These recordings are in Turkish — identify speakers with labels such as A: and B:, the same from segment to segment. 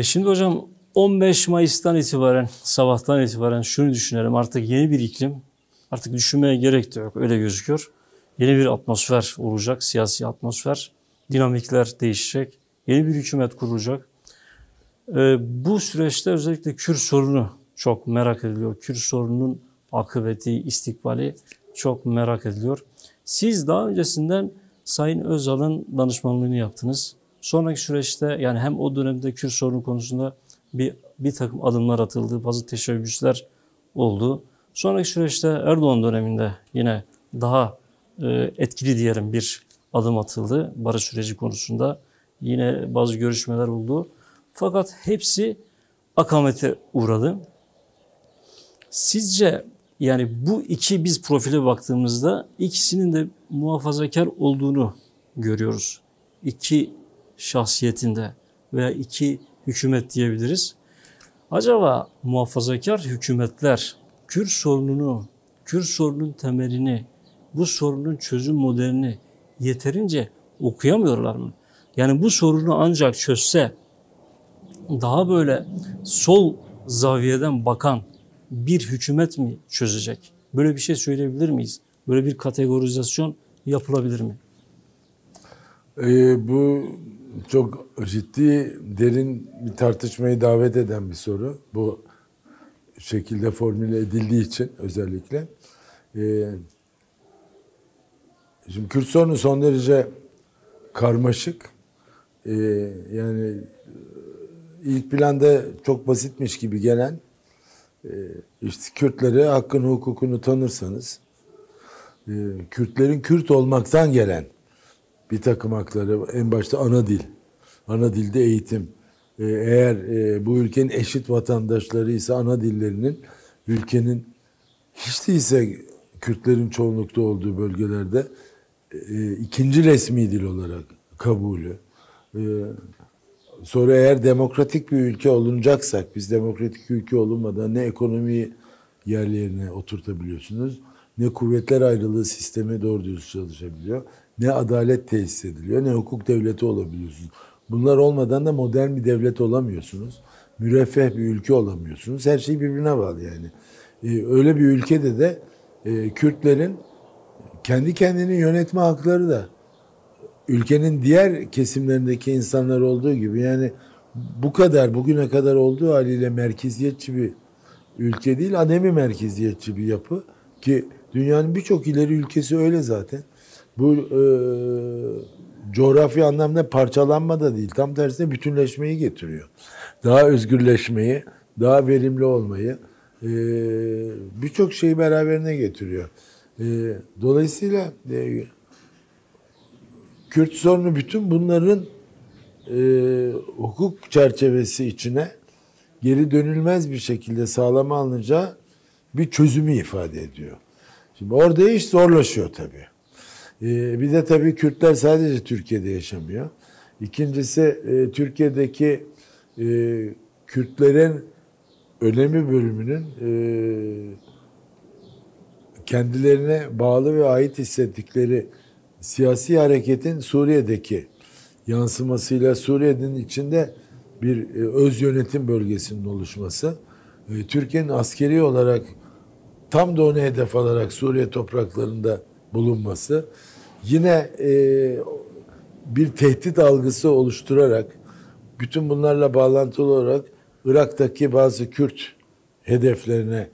A: Şimdi hocam 15 Mayıs'tan itibaren, sabahtan itibaren şunu düşünelim. Artık yeni bir iklim, artık düşünmeye gerek de yok. Öyle gözüküyor. Yeni bir atmosfer olacak, siyasi atmosfer. Dinamikler değişecek. Yeni bir hükümet kurulacak. Bu süreçte özellikle Kürt sorunu çok merak ediliyor. Kürt sorununun akıbeti, istikbali çok merak ediliyor. Siz daha öncesinden Sayın Özal'ın danışmanlığını yaptınız. Sonraki süreçte yani hem o dönemde Kürt sorunu konusunda bir takım adımlar atıldı, bazı teşebbüsler oldu. Sonraki süreçte Erdoğan döneminde yine daha etkili diyelim bir adım atıldı barış süreci konusunda. Yine bazı görüşmeler oldu. Fakat hepsi akamete uğradı. Sizce yani bu iki biz profile baktığımızda ikisinin de muhafazakar olduğunu görüyoruz. İki şahsiyetinde veya iki hükümet diyebiliriz. Acaba muhafazakar hükümetler Kürt sorununu, Kürt sorunun temelini, bu sorunun çözüm modelini yeterince okuyamıyorlar mı? Yani bu sorunu ancak çözse daha böyle sol zaviyeden bakan bir hükümet mi çözecek? Böyle bir şey söyleyebilir miyiz? Böyle bir kategorizasyon yapılabilir mi?
B: Bu çok ciddi, derin bir tartışmayı davet eden bir soru. Bu şekilde formüle edildiği için özellikle. Şimdi Kürt sorunu son derece karmaşık. Yani ilk planda çok basitmiş gibi gelen işte Kürtlere hakkını hukukunu tanırsanız Kürtlerin Kürt olmaktan gelen bir takım hakları, en başta ana dil, ana dilde eğitim, eğer bu ülkenin eşit vatandaşları ise ana dillerinin ülkenin hiç değilse Kürtlerin çoğunlukta olduğu bölgelerde ikinci resmi dil olarak kabulü. Sonra eğer demokratik bir ülke olunacaksak, biz demokratik bir ülke olunmadan ne ekonomiyi yerli yerine oturtabiliyorsunuz, ne kuvvetler ayrılığı sistemi doğru düz çalışabiliyor, ne adalet tesis ediliyor, ne hukuk devleti olabiliyorsunuz. Bunlar olmadan da modern bir devlet olamıyorsunuz. Müreffeh bir ülke olamıyorsunuz. Her şey birbirine bağlı yani. Öyle bir ülkede de Kürtlerin kendi kendini yönetme hakları da ülkenin diğer kesimlerindeki insanlar olduğu gibi, yani bu kadar bugüne kadar olduğu haliyle merkeziyetçi bir ülke değil, ademi merkeziyetçi bir yapı ki dünyanın birçok ileri ülkesi öyle zaten. Bu coğrafi anlamda parçalanma da değil, tam tersine bütünleşmeyi getiriyor. Daha özgürleşmeyi, daha verimli olmayı, birçok şeyi beraberine getiriyor. Dolayısıyla Kürt sorunu bütün bunların hukuk çerçevesi içine geri dönülmez bir şekilde sağlama alınacağı bir çözümü ifade ediyor. Şimdi orada iş zorlaşıyor tabii. Bir de tabii Kürtler sadece Türkiye'de yaşamıyor. İkincisi Türkiye'deki Kürtlerin önemli bölümünün kendilerine bağlı ve ait hissettikleri siyasi hareketin Suriye'deki yansımasıyla Suriye'nin içinde bir öz yönetim bölgesinin oluşması, Türkiye'nin askeri olarak tam da onu hedef alarak Suriye topraklarında bulunması, yine bir tehdit algısı oluşturarak bütün bunlarla bağlantılı olarak Irak'taki bazı Kürt hedeflerine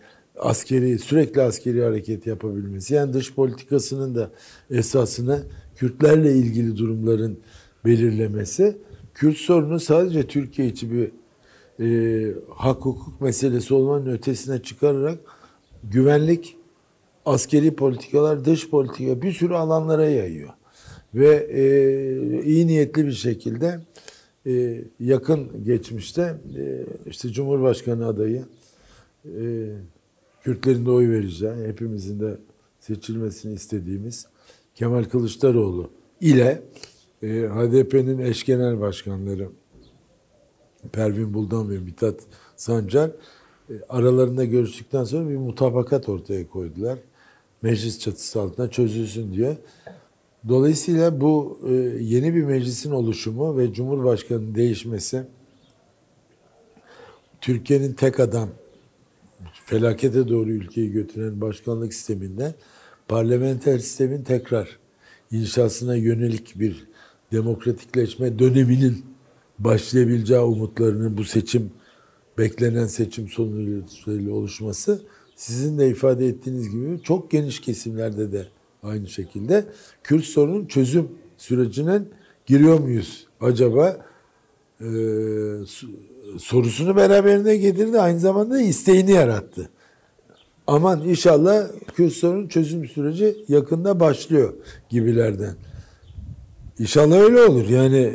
B: sürekli askeri hareket yapabilmesi, yani dış politikasının da esasını Kürtlerle ilgili durumların belirlemesi, Kürt sorunu sadece Türkiye içi bir hak hukuk meselesi olmanın ötesine çıkararak güvenlik, askeri politikalar, dış politika bir sürü alanlara yayıyor. Ve iyi niyetli bir şekilde yakın geçmişte işte Cumhurbaşkanı adayı, Kürtlerin de oy vereceği, hepimizin de seçilmesini istediğimiz Kemal Kılıçdaroğlu ile HDP'nin eş genel başkanları Pervin Buldan ve Mithat Sancar aralarında görüştükten sonra bir mutabakat ortaya koydular. Meclis çatısı altında çözülsün diye. Dolayısıyla bu yeni bir meclisin oluşumu ve Cumhurbaşkanı'nın değişmesi Türkiye'nin tek adam felakete doğru ülkeyi götüren başkanlık sisteminden parlamenter sistemin tekrar inşasına yönelik bir demokratikleşme döneminin başlayabileceği umutlarının bu beklenen seçim sonuçlarıyla oluşması, sizin de ifade ettiğiniz gibi çok geniş kesimlerde de aynı şekilde Kürt sorunun çözüm sürecine giriyor muyuz acaba sorusunu beraberinde getirdi, aynı zamanda isteğini yarattı. Aman inşallah Kürt sorunun çözüm süreci yakında başlıyor gibilerden. İnşallah öyle olur. Yani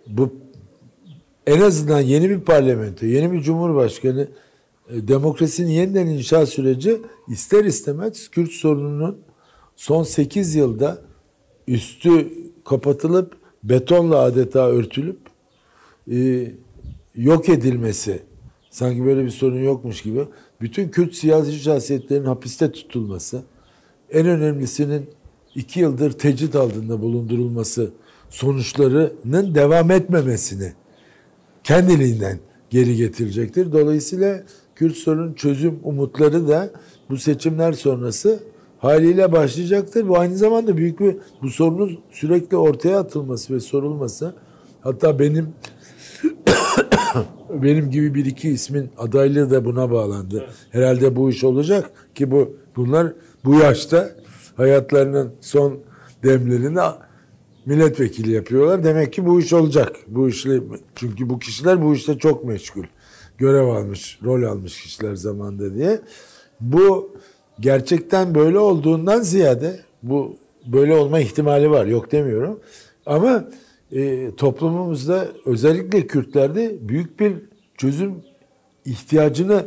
B: bu en azından yeni bir parlamento, yeni bir cumhurbaşkanı, demokrasinin yeniden inşa süreci ister istemez Kürt sorununun son 8 yılda üstü kapatılıp betonla adeta örtülüp yok edilmesi, sanki böyle bir sorun yokmuş gibi, bütün Kürt siyasi şahsiyetlerin hapiste tutulması, en önemlisinin 2 yıldır tecrit altında bulundurulması sonuçlarının devam etmemesini kendiliğinden geri getirecektir. Dolayısıyla Kürt sorunun çözüm umutları da bu seçimler sonrası haliyle başlayacaktır. Bu aynı zamanda büyük bir, bu sorunun sürekli ortaya atılması ve sorulması, hatta benim gibi bir iki ismin adaylığı da buna bağlandı. Evet. Herhalde bu iş olacak ki bunlar bu yaşta hayatlarının son demlerini milletvekili yapıyorlar. Demek ki bu iş olacak. Çünkü bu kişiler bu işte çok meşgul. Görev almış, rol almış kişiler zamanda diye. Bu gerçekten böyle olduğundan ziyade bu böyle olma ihtimali var. Yok demiyorum. Ama toplumumuzda özellikle Kürtlerde büyük bir çözüm ihtiyacını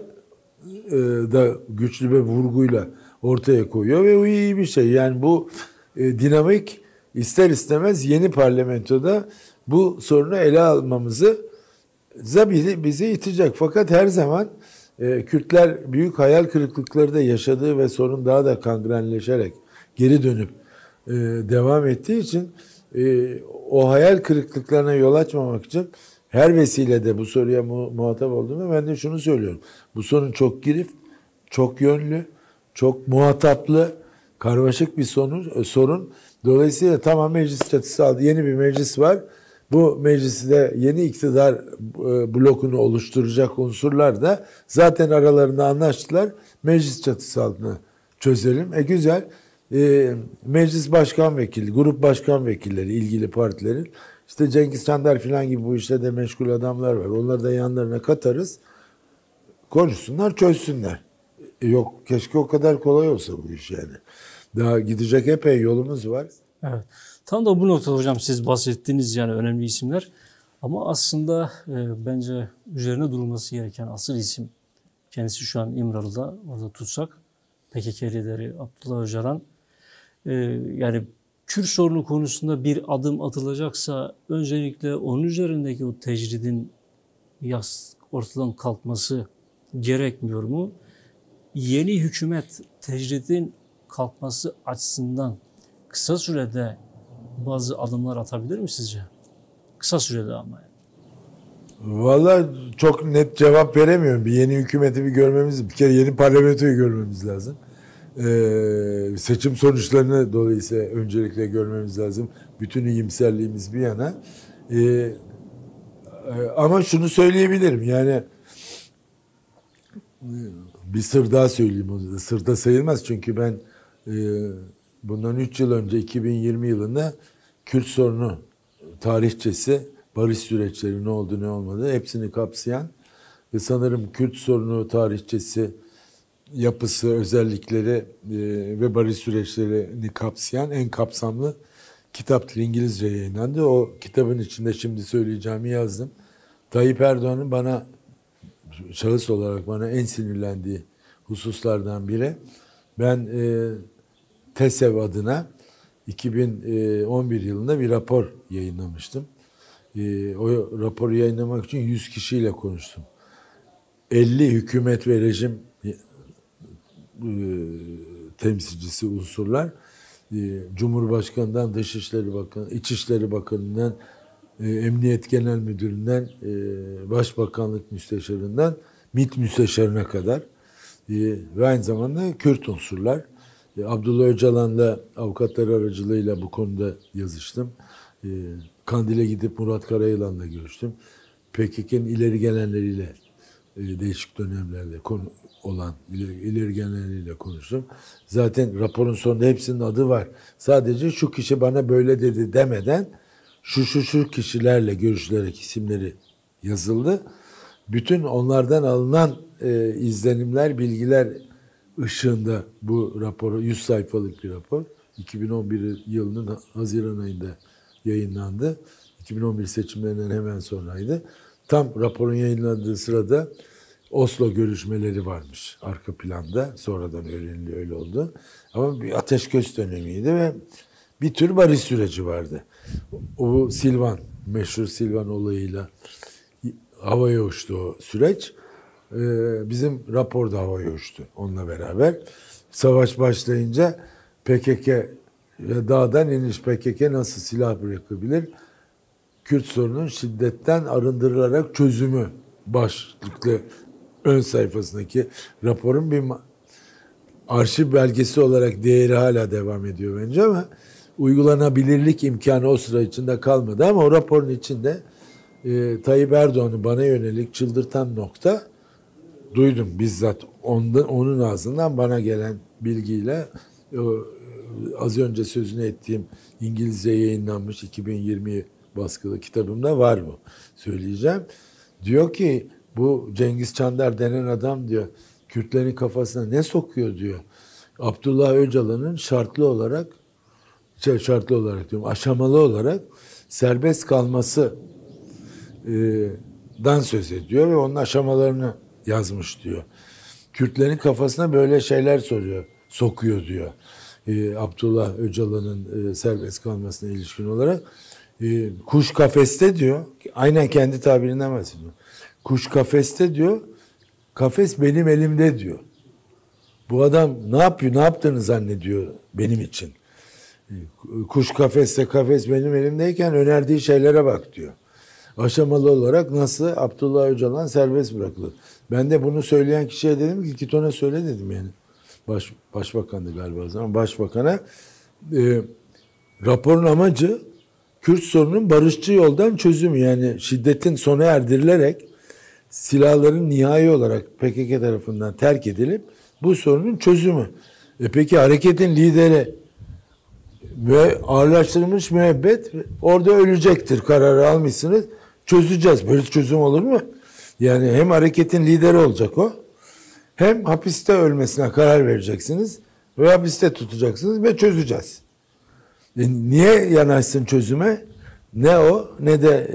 B: da güçlü bir vurguyla ortaya koyuyor ve o iyi bir şey. Yani bu dinamik ister istemez yeni parlamentoda bu sorunu ele almamızı bizi itecek. Fakat her zaman Kürtler büyük hayal kırıklıkları da yaşadığı ve sorun daha da kangrenleşerek geri dönüp devam ettiği için o hayal kırıklıklarına yol açmamak için her vesilede bu soruya muhatap olduğumda ben de şunu söylüyorum. Bu sorun çok girift, çok yönlü, çok muhataplı, karmaşık bir sorun. Dolayısıyla tamam, meclis çatısı aldı. Yeni bir meclis var. Bu meclisi de yeni iktidar blokunu oluşturacak unsurlar da zaten aralarında anlaştılar. Meclis çatısı altına çözelim. Güzel. Meclis başkan vekili, grup başkan vekilleri, ilgili partilerin, işte Cengiz Çandar falan gibi bu işte de meşgul adamlar var. Onları da yanlarına katarız. Konuşsunlar, çözsünler. Yok, keşke o kadar kolay olsa bu iş yani. Daha gidecek epey yolumuz var.
A: Evet. Tam da bu noktada hocam siz bahsettiğiniz yani önemli isimler. Ama aslında bence üzerine durulması gereken asıl isim, kendisi şu an İmralı'da, orada tutsak, PKK lideri Abdullah Öcalan. Yani Kürt sorunu konusunda bir adım atılacaksa öncelikle onun üzerindeki o tecridin ortadan kalkması gerekmiyor mu? Yeni hükümet tecridin kalkması açısından kısa sürede bazı adımlar atabilir mi sizce? Kısa sürede ama.
B: Vallahi çok net cevap veremiyorum. Bir yeni hükümeti bir kere yeni parlamentoyu görmemiz lazım. Seçim sonuçlarını dolayısıyla öncelikle görmemiz lazım. Bütün iyimserliğimiz bir yana. Ama şunu söyleyebilirim. Yani bir sır daha söyleyeyim. Sır da sayılmaz çünkü ben bundan 3 yıl önce 2020 yılında Kürt sorunu tarihçesi, barış süreçleri ne oldu ne olmadı hepsini kapsayan ve sanırım Kürt sorunu tarihçesi, yapısı, özellikleri ve barış süreçlerini kapsayan en kapsamlı kitaptır. İngilizce yayınlandı. O kitabın içinde şimdi söyleyeceğimi yazdım. Tayyip Erdoğan'ın şahıs olarak bana en sinirlendiği hususlardan biri. Ben TESEV adına 2011 yılında bir rapor yayınlamıştım. O raporu yayınlamak için 100 kişiyle konuştum. 50 hükümet ve rejim temsilcisi unsurlar, Cumhurbaşkanı'ndan Dışişleri Bakanı, İçişleri Bakanı'ndan Emniyet Genel Müdürü'nden, Başbakanlık Müsteşarı'ndan MİT Müsteşarı'na kadar ve aynı zamanda Kürt unsurlar. Abdullah Öcalan'la avukatlar aracılığıyla bu konuda yazıştım. Kandil'e gidip Murat Karayılan'la görüştüm. PKK'nın ileri gelenleriyle değişik dönemlerde ileri gelenleriyle konuştum. Zaten raporun sonunda hepsinin adı var. Sadece şu kişi bana böyle dedi demeden şu kişilerle görüşülerek isimleri yazıldı. Bütün onlardan alınan izlenimler, bilgiler ışığında bu raporu, 100 sayfalık bir rapor. 2011 yılının Haziran ayında yayınlandı. 2011 seçimlerinden hemen sonraydı. Tam raporun yayınlandığı sırada Oslo görüşmeleri varmış arka planda. Sonradan öğreniliyor, öyle oldu. Ama bir ateşkes dönemiydi ve bir tür barış süreci vardı. O Silvan, meşhur Silvan olayıyla havaya uçtu o süreç. Bizim rapor da havaya uçtu onunla beraber. Savaş başlayınca PKK dağdan iniş, PKK nasıl silah bırakabilir? Kürt sorunun şiddetten arındırılarak çözümü başlıklı ön sayfasındaki raporun bir arşiv belgesi olarak değeri hala devam ediyor bence ama uygulanabilirlik imkanı o sıra içinde kalmadı ama o raporun içinde Tayyip Erdoğan'ı bana yönelik çıldırtan nokta duydum bizzat onun ağzından bana gelen bilgiyle az önce sözünü ettiğim İngilizce yayınlanmış 2020 baskılı kitabımda var bu. Söyleyeceğim. Diyor ki bu Cengiz Çandar denen adam diyor Kürtlerin kafasına ne sokuyor diyor. Abdullah Öcalan'ın şartlı olarak diyorum aşamalı olarak serbest kalması dan söz ediyor ve onun aşamalarını yazmış diyor. Kürtlerin kafasına böyle şeyler sokuyor diyor. Abdullah Öcalan'ın serbest kalmasına ilişkin olarak. Kuş kafeste diyor. Aynen kendi tabirinden bahsediyor. Kuş kafeste diyor. Kafes benim elimde diyor. Bu adam ne yapıyor? Ne yaptığını zannediyor benim için. Kuş kafeste kafes benim elimdeyken önerdiği şeylere bak diyor. Aşamalı olarak nasıl Abdullah Öcalan serbest bırakılır. Ben de bunu söyleyen kişiye dedim ki git ona söyle dedim yani. Başbakandı galiba o zaman. Başbakana raporun amacı Kürt sorunun barışçı yoldan çözümü yani şiddetin sona erdirilerek silahların nihai olarak PKK tarafından terk edilip bu sorunun çözümü. Peki hareketin lideri ve ağırlaştırılmış müebbet orada ölecektir kararı almışsınız. Çözeceğiz. Böyle çözüm olur mu? Yani hem hareketin lideri olacak o hem hapiste ölmesine karar vereceksiniz ve hapiste tutacaksınız ve çözeceğiz. Niye yanaşsın çözüme? Ne o ne de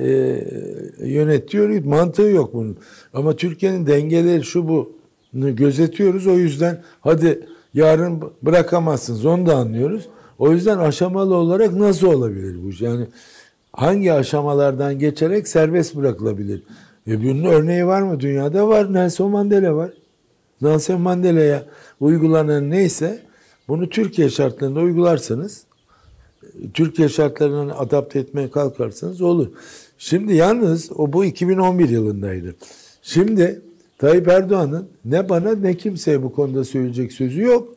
B: yönetiyor. Mantığı yok bunun. Ama Türkiye'nin dengeleri şu bunu gözetiyoruz. O yüzden hadi yarın bırakamazsınız. Onu da anlıyoruz. O yüzden aşamalı olarak nasıl olabilir bu? Yani hangi aşamalardan geçerek serbest bırakılabilir? Bunun örneği var mı? Dünyada var. Nelson Mandela var. Nelson Mandela'ya uygulanan neyse bunu Türkiye şartlarında uygularsanız Türkiye şartlarına adapte etmeye kalkarsanız olur. Şimdi yalnız bu 2011 yılındaydı. Şimdi Tayyip Erdoğan'ın ne bana ne kimseye bu konuda söyleyecek sözü yok.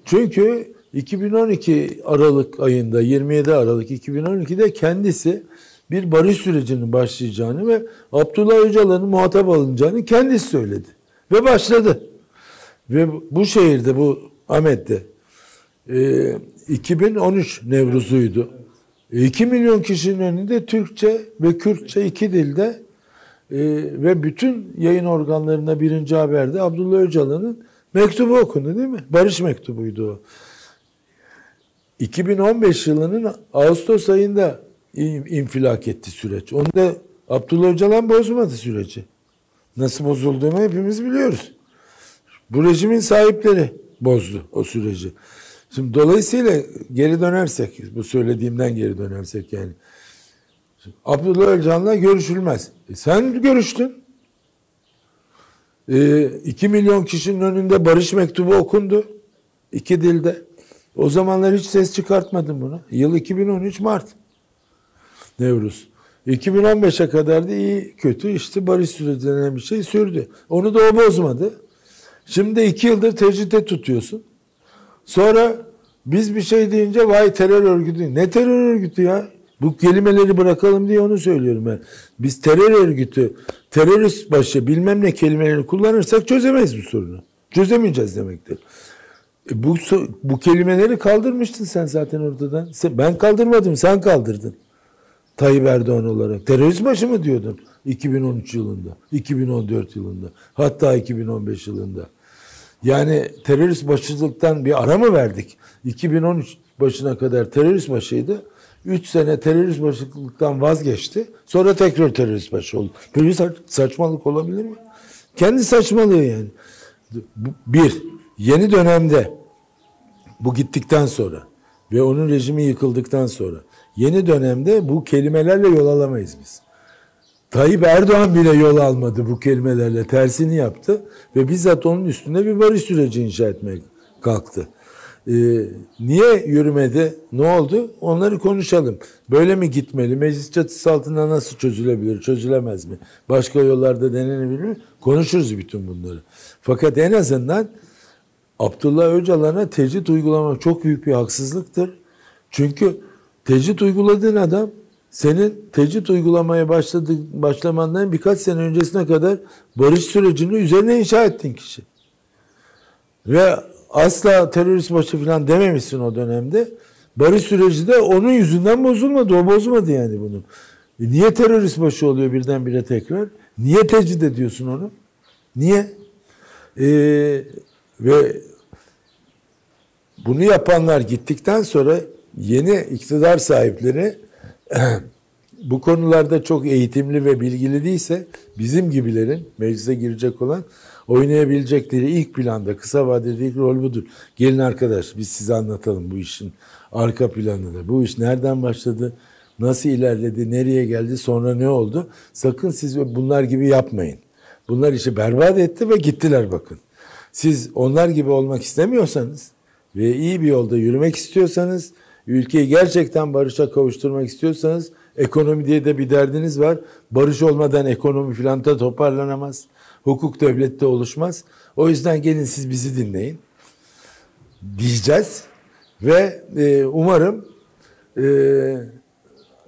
B: Çünkü 2012 Aralık ayında 27 Aralık 2012'de kendisi bir barış sürecinin başlayacağını ve Abdullah Öcalan'ın muhatap alınacağını kendisi söyledi. Ve başladı. Ve bu şehirde bu Ahmet'te 2013 Nevruz'uydu. 2 milyon kişinin önünde Türkçe ve Kürtçe iki dilde ve bütün yayın organlarında birinci haberde Abdullah Öcalan'ın mektubu okundu değil mi? Barış mektubuydu o. 2015 yılının Ağustos ayında infilak etti süreç. Onda Abdullah Öcalan bozmadı süreci. Nasıl bozulduğunu hepimiz biliyoruz. Bu rejimin sahipleri bozdu o süreci. Şimdi dolayısıyla geri dönersek, bu söylediğimden geri dönersek yani. Abdullah Öcalan'la görüşülmez. Sen görüştün. 2 milyon kişinin önünde barış mektubu okundu. 2 dilde. O zamanlar hiç ses çıkartmadım buna. Yıl 2013 Mart. Nevruz. 2015'e kadar da iyi kötü işte barış süreci denen bir şey sürdü. Onu da o bozmadı. Şimdi 2 yıldır tecride tutuyorsun. Sonra biz bir şey deyince vay terör örgütü. Ne terör örgütü ya? Bu kelimeleri bırakalım diye onu söylüyorum ben. Biz terör örgütü, terörist başı bilmem ne kelimelerini kullanırsak çözemeyiz bu sorunu. Çözemeyeceğiz demektir. Bu kelimeleri kaldırmıştın sen zaten ortadan. Ben kaldırmadım, sen kaldırdın. Tayyip Erdoğan olarak. Terörist başı mı diyordun 2013 yılında, 2014 yılında, hatta 2015 yılında. Yani terörist başılıktan bir ara mı verdik? 2013 başına kadar terörist başıydı. 3 sene terörist başlıktan vazgeçti. Sonra tekrar terörist başı oldu. Böyle bir saçmalık olabilir mi? Kendi saçmalığı yani. Bir, yeni dönemde bu gittikten sonra ve onun rejimi yıkıldıktan sonra yeni dönemde bu kelimelerle yol alamayız biz. Tayyip Erdoğan bile yol almadı bu kelimelerle. Tersini yaptı ve bizzat onun üstünde bir barış süreci inşa etmeye kalktı. Niye yürümedi? Ne oldu? Onları konuşalım. Böyle mi gitmeli? Meclis çatısı altında nasıl çözülebilir? Çözülemez mi? Başka yollarda denenebilir mi? Konuşuruz bütün bunları. Fakat en azından Abdullah Öcalan'a tecrit uygulamak çok büyük bir haksızlıktır. Çünkü tecrit uyguladığın adam senin tecrit uygulamaya başlamandan birkaç sene öncesine kadar barış sürecini üzerine inşa ettiğin kişi. Ve asla terörist başı falan dememişsin o dönemde. Barış süreci de onun yüzünden bozulmadı. O bozmadı yani bunu. Niye terörist başı oluyor birdenbire tekrar? Niye tecrit ediyorsun onu? Niye? Ve bunu yapanlar gittikten sonra yeni iktidar sahipleri bu konularda çok eğitimli ve bilgili değilse bizim gibilerin meclise girecek olan oynayabilecekleri ilk planda kısa vadeli ilk rol budur. Gelin arkadaş biz size anlatalım bu işin arka planını. Bu iş nereden başladı? Nasıl ilerledi? Nereye geldi? Sonra ne oldu? Sakın siz bunlar gibi yapmayın. Bunlar işi berbat etti ve gittiler bakın. Siz onlar gibi olmak istemiyorsanız ve iyi bir yolda yürümek istiyorsanız, ülkeyi gerçekten barışa kavuşturmak istiyorsanız, ekonomi diye de bir derdiniz var. Barış olmadan ekonomi filan da toparlanamaz. Hukuk devlette oluşmaz. O yüzden gelin siz bizi dinleyin diyeceğiz. Ve umarım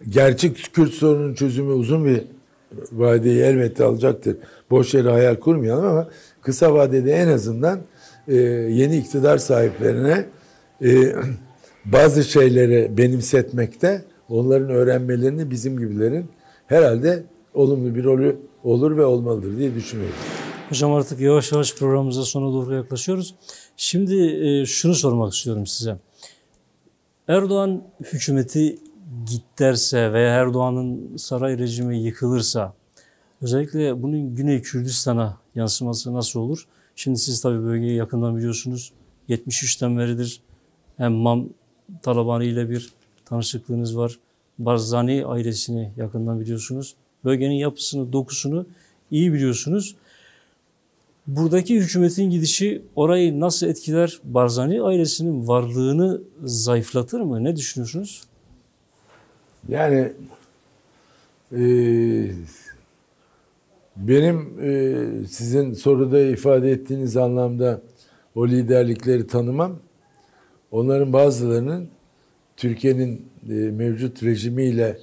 B: gerçek Kürt sorunun çözümü uzun bir vadeyi elbette alacaktır. Boş yere hayal kurmayalım ama kısa vadede en azından yeni iktidar sahiplerine bazı şeyleri benimsetmekte onların öğrenmelerini bizim gibilerin herhalde olumlu bir rolü olur ve olmalıdır diye düşünüyorum.
A: Hocam artık yavaş yavaş programımıza sona doğru yaklaşıyoruz. Şimdi şunu sormak istiyorum size. Erdoğan hükümeti git derse veya Erdoğan'ın saray rejimi yıkılırsa özellikle bunun Güney Kürdistan'a yansıması nasıl olur? Şimdi siz tabii bölgeyi yakından biliyorsunuz. 73'ten beridir hem MAM Talabani ile bir tanışıklığınız var. Barzani ailesini yakından biliyorsunuz. Bölgenin yapısını, dokusunu iyi biliyorsunuz. Buradaki hükümetin gidişi orayı nasıl etkiler? Barzani ailesinin varlığını zayıflatır mı? Ne düşünüyorsunuz?
B: Yani benim sizin soruda ifade ettiğiniz anlamda o liderlikleri tanımam. Onların bazılarının Türkiye'nin mevcut rejimiyle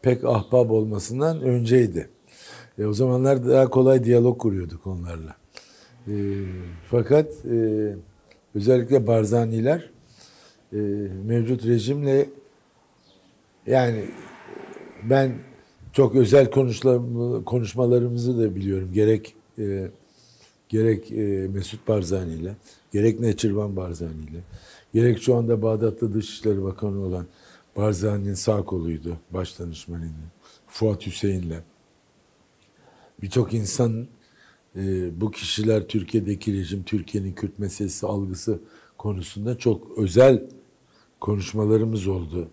B: pek ahbap olmasından önceydi. O zamanlar daha kolay diyalog kuruyorduk onlarla. Fakat özellikle Barzaniler mevcut rejimle yani ben çok özel konuşmalarımızı da biliyorum. Gerek Mesut Barzani ile, gerek Neçirvan Barzani ile, gerek şu anda Bağdat'ta Dışişleri Bakanı olan Barzani'nin sağ koluydu, baş danışmanıydı, Fuat Hüseyin'le. Birçok insan bu kişiler Türkiye'deki rejim, Türkiye'nin Kürt meselesi algısı konusunda çok özel konuşmalarımız oldu.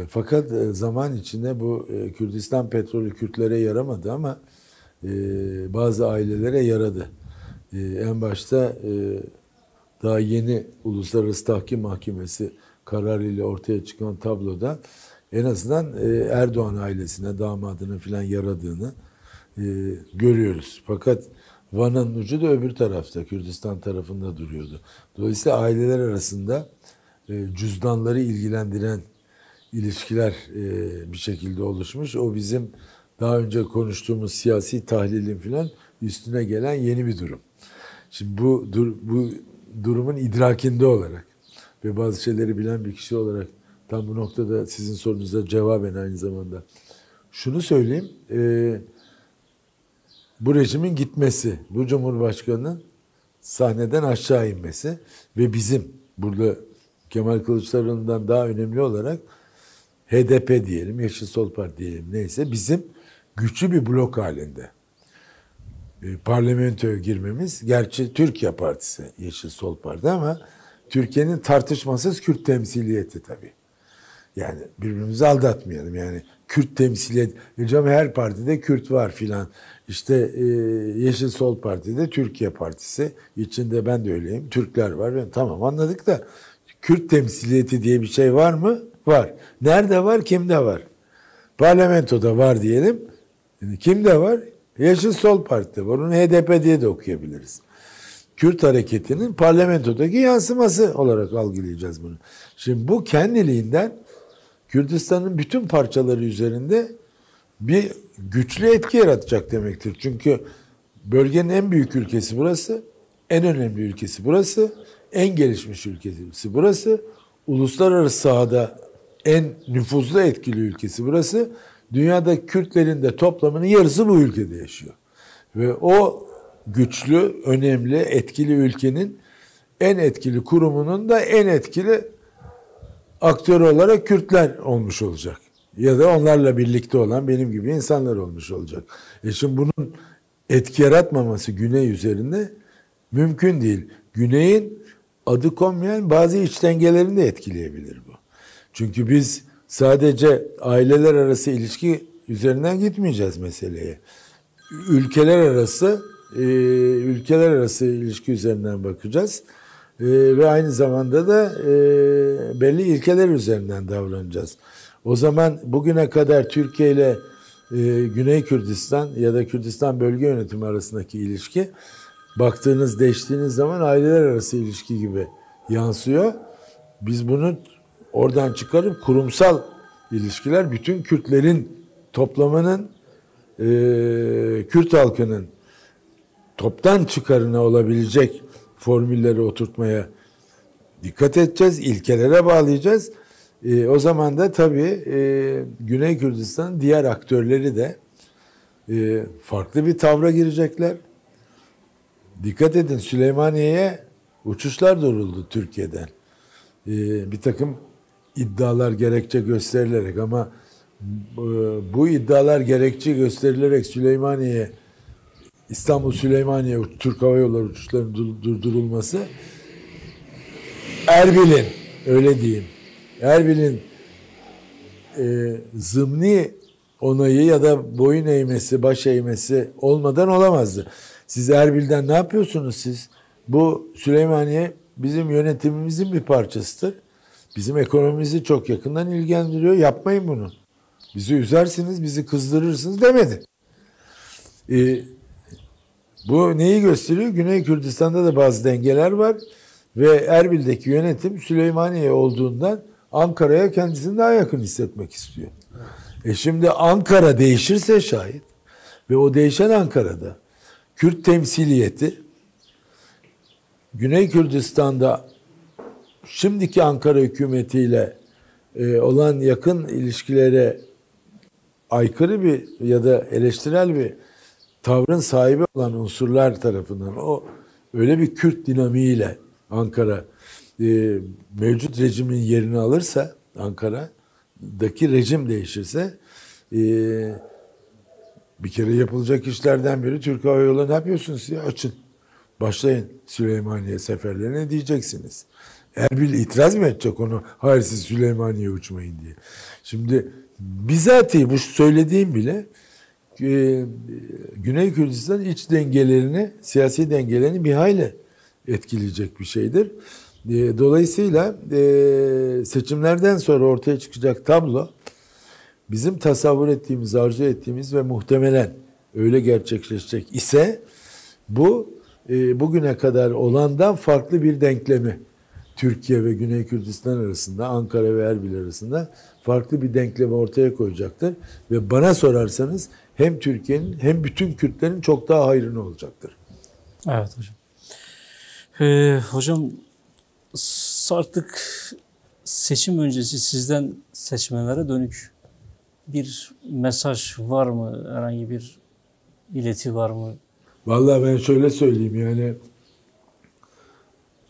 B: Fakat zaman içinde bu Kürdistan petrolü Kürtlere yaramadı ama bazı ailelere yaradı. En başta daha yeni Uluslararası Tahkim Mahkemesi kararıyla ortaya çıkan tabloda en azından Erdoğan ailesine, damadına filan yaradığını görüyoruz. Fakat Van'ın ucu da öbür tarafta, Kürdistan tarafında duruyordu. Dolayısıyla aileler arasında cüzdanları ilgilendiren ilişkiler bir şekilde oluşmuş. O bizim daha önce konuştuğumuz siyasi tahlilin filan üstüne gelen yeni bir durum. Şimdi bu durumun idrakinde olarak ve bazı şeyleri bilen bir kişi olarak tam bu noktada sizin sorunuza cevaben aynı zamanda şunu söyleyeyim. Bu rejimin gitmesi, bu Cumhurbaşkanı'nın sahneden aşağı inmesi ve bizim burada Kemal Kılıçdaroğlu'ndan daha önemli olarak HDP diyelim, Yeşil Sol Parti diyelim neyse bizim güçlü bir blok halinde parlamentoya girmemiz, gerçi Türkiye Partisi, Yeşil Sol Parti ama Türkiye'nin tartışmasız Kürt temsiliyeti tabii. Yani birbirimizi aldatmayalım. Yani Kürt temsiliyet, her partide Kürt var filan. İşte Yeşil Sol Parti'de Türkiye Partisi, içinde ben de öyleyim. Türkler var. Yani tamam anladık da Kürt temsiliyeti diye bir şey var mı? Var. Nerede var? Kimde var? Parlamentoda var diyelim. Yani kimde var? Yeşil Sol Parti'de var. Onu HDP diye de okuyabiliriz. Kürt hareketinin parlamentodaki yansıması olarak algılayacağız bunu. Şimdi bu kendiliğinden Kürdistan'ın bütün parçaları üzerinde bir güçlü etki yaratacak demektir. Çünkü bölgenin en büyük ülkesi burası, en önemli ülkesi burası, en gelişmiş ülkesi burası, uluslararası sahada en nüfuzlu etkili ülkesi burası. Dünyada Kürtlerin de toplamının yarısı bu ülkede yaşıyor. Ve o güçlü, önemli, etkili ülkenin en etkili kurumunun da en etkili aktörü olarak Kürtler olmuş olacak. Ya da onlarla birlikte olan benim gibi insanlar olmuş olacak. Şimdi bunun etki yaratmaması Güney üzerinde mümkün değil. Güney'in adı konmayan bazı iç dengelerini de etkileyebilir bu. Çünkü biz sadece aileler arası ilişki üzerinden gitmeyeceğiz meseleye. Ülkeler arası ilişki üzerinden bakacağız. Ve aynı zamanda da belli ilkeler üzerinden davranacağız. O zaman bugüne kadar Türkiye ile Güney Kürdistan ya da Kürdistan bölge yönetimi arasındaki ilişki baktığınız, değiştiğiniz zaman aileler arası ilişki gibi yansıyor. Biz bunu oradan çıkarıp kurumsal ilişkiler, bütün Kürtlerin toplamının, Kürt halkının toptan çıkarına olabilecek formülleri oturtmaya dikkat edeceğiz, ilkelere bağlayacağız. O zaman da tabii Güney Kürdistan'ın diğer aktörleri de farklı bir tavra girecekler. Dikkat edin, Süleymaniye'ye uçuşlar duruldu Türkiye'den. Bir takım iddialar gerekçe gösterilerek ama bu iddialar gerekçe gösterilerek İstanbul Süleymaniye Türk Hava Yolları uçuşlarının durdurulması Erbil'in, öyle diyeyim, Erbil'in zımni onayı ya da boyun eğmesi, baş eğmesi olmadan olamazdı. Siz Erbil'den ne yapıyorsunuz siz? Bu Süleymaniye bizim yönetimimizin bir parçasıdır. Bizim ekonomimizi çok yakından ilgilendiriyor. Yapmayın bunu. Bizi üzersiniz, bizi kızdırırsınız demedi. Bu neyi gösteriyor? Güney Kürdistan'da da bazı dengeler var ve Erbil'deki yönetim Süleymaniye olduğundan Ankara'ya kendisini daha yakın hissetmek istiyor. Şimdi Ankara değişirse şayet ve o değişen Ankara'da Kürt temsiliyeti Güney Kürdistan'da şimdiki Ankara hükümetiyle olan yakın ilişkilere aykırı bir ya da eleştirel bir tavrın sahibi olan unsurlar tarafından o öyle bir Kürt dinamiğiyle Ankara mevcut rejimin yerini alırsa, Ankara'daki rejim değişirse bir kere yapılacak işlerden biri Türk Hava Yolları ne yapıyorsunuz ya, açın. Başlayın Süleymaniye seferlerine diyeceksiniz. Erbil itiraz mı edecek onu? Hayır siz Süleymaniye uçmayın diye. Şimdi bizatihi bu söylediğim bile Güney Kürdistan iç dengelerini, siyasi dengelerini bir hayli etkileyecek bir şeydir. Dolayısıyla seçimlerden sonra ortaya çıkacak tablo bizim tasavvur ettiğimiz, arzu ettiğimiz ve muhtemelen öyle gerçekleşecek ise bu bugüne kadar olandan farklı bir denklemi Türkiye ve Güney Kürdistan arasında, Ankara ve Erbil arasında farklı bir denklemi ortaya koyacaktır. Ve bana sorarsanız hem Türkiye'nin hem bütün Kürtlerin çok daha hayrına olacaktır.
A: Evet hocam. Hocam artık seçim öncesi sizden seçmenlere dönük bir mesaj var mı? Herhangi bir ileti var mı?
B: Vallahi ben şöyle söyleyeyim, yani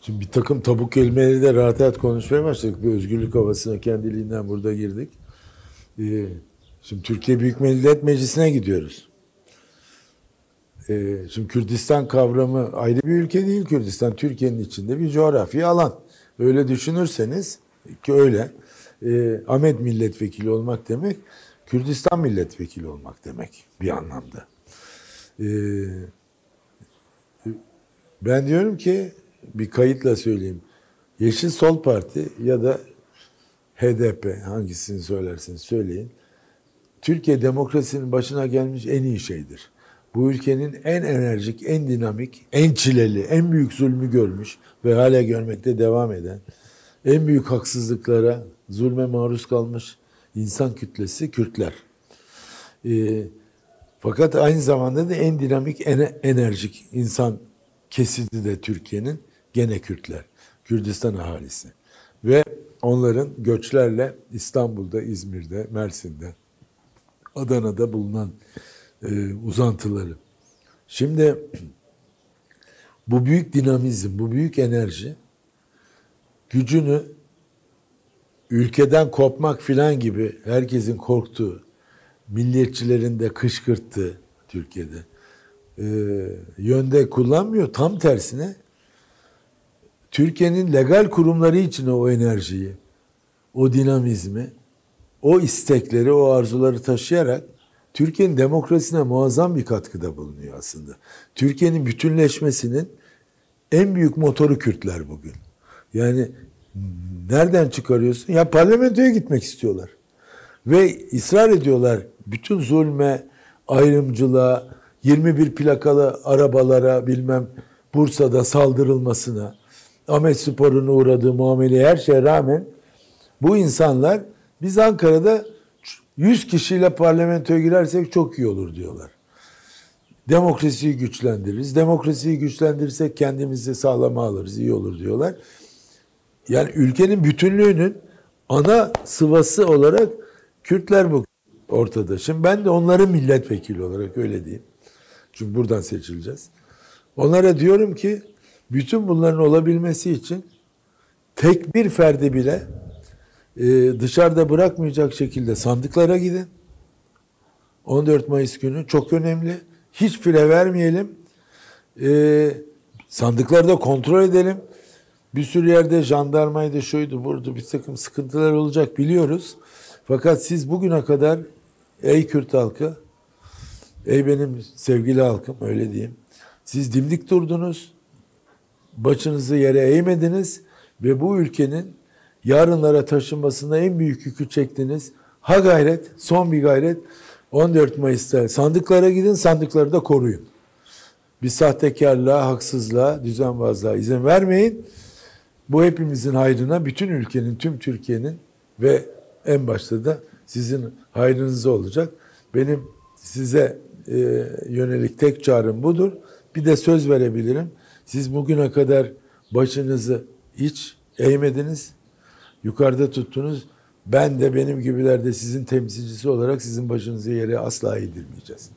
B: şimdi bir takım tabu kelimeleri de rahat rahat konuşmaya başladık. Bir özgürlük havasına kendiliğinden burada girdik. Şimdi Türkiye Büyük Millet Meclisi'ne gidiyoruz. Şimdi Kürdistan kavramı ayrı bir ülke değil. Kürdistan Türkiye'nin içinde bir coğrafi alan. Öyle düşünürseniz ki öyle. Ahmet milletvekili olmak demek Kürdistan milletvekili olmak demek bir anlamda. Ben diyorum ki bir kayıtla söyleyeyim. Yeşil Sol Parti ya da HDP, hangisini söylerseniz söyleyin, Türkiye demokrasinin başına gelmiş en iyi şeydir. Bu ülkenin en enerjik, en dinamik, en çileli, en büyük zulmü görmüş ve hala görmekte devam eden, en büyük haksızlıklara, zulme maruz kalmış insan kütlesi Kürtler. Fakat aynı zamanda da en dinamik, en enerjik insan kesidi de Türkiye'nin gene Kürtler, Kürdistan ahalisi. Ve onların göçlerle İstanbul'da, İzmir'de, Mersin'de, Adana'da bulunan uzantıları. Şimdi bu büyük dinamizm, bu büyük enerji gücünü ülkeden kopmak filan gibi herkesin korktuğu, milliyetçilerin de kışkırttığı Türkiye'de yönde kullanmıyor. Tam tersine Türkiye'nin legal kurumları içine o enerjiyi, o dinamizmi, o istekleri, o arzuları taşıyarak Türkiye'nin demokrasisine muazzam bir katkıda bulunuyor aslında. Türkiye'nin bütünleşmesinin en büyük motoru Kürtler bugün. Yani nereden çıkarıyorsun? Ya parlamentoya gitmek istiyorlar. Ve ısrar ediyorlar bütün zulme, ayrımcılığa, 21 plakalı arabalara bilmem Bursa'da saldırılmasına, Ahmetspor'un uğradığı muameleye, her şeye rağmen bu insanlar biz Ankara'da 100 kişiyle parlamentoya girersek çok iyi olur diyorlar. Demokrasiyi güçlendiririz. Demokrasiyi güçlendirirsek kendimizi sağlama alırız, iyi olur diyorlar. Yani ülkenin bütünlüğünün ana sıvası olarak Kürtler bu ortada. Şimdi ben de onların milletvekili olarak öyle diyeyim. Çünkü buradan seçileceğiz. Onlara diyorum ki bütün bunların olabilmesi için tek bir ferdi bile dışarıda bırakmayacak şekilde sandıklara gidin. 14 Mayıs günü çok önemli. Hiç fire vermeyelim. Sandıkları da kontrol edelim. Bir sürü yerde jandarmaydı, şuydu, burada bir takım sıkıntılar olacak biliyoruz. Fakat siz bugüne kadar ey Kürt halkı, ey benim sevgili halkım öyle diyeyim. Siz dimdik durdunuz. Başınızı yere eğmediniz ve bu ülkenin yarınlara taşınmasına en büyük yükü çektiniz. Ha gayret, son bir gayret. 14 Mayıs'ta sandıklara gidin, sandıkları da koruyun. Bir sahtekarlığa, haksızlığa, düzenbazlığa izin vermeyin. Bu hepimizin hayrına, bütün ülkenin, tüm Türkiye'nin ve en başta da sizin hayrınıza olacak. Benim size yönelik tek çağrım budur. Bir de söz verebilirim. Siz bugüne kadar başınızı hiç eğmediniz, yukarıda tuttunuz. Ben de benim gibiler de sizin temsilcisi olarak sizin başınızı yere asla eğdirmeyeceğiz.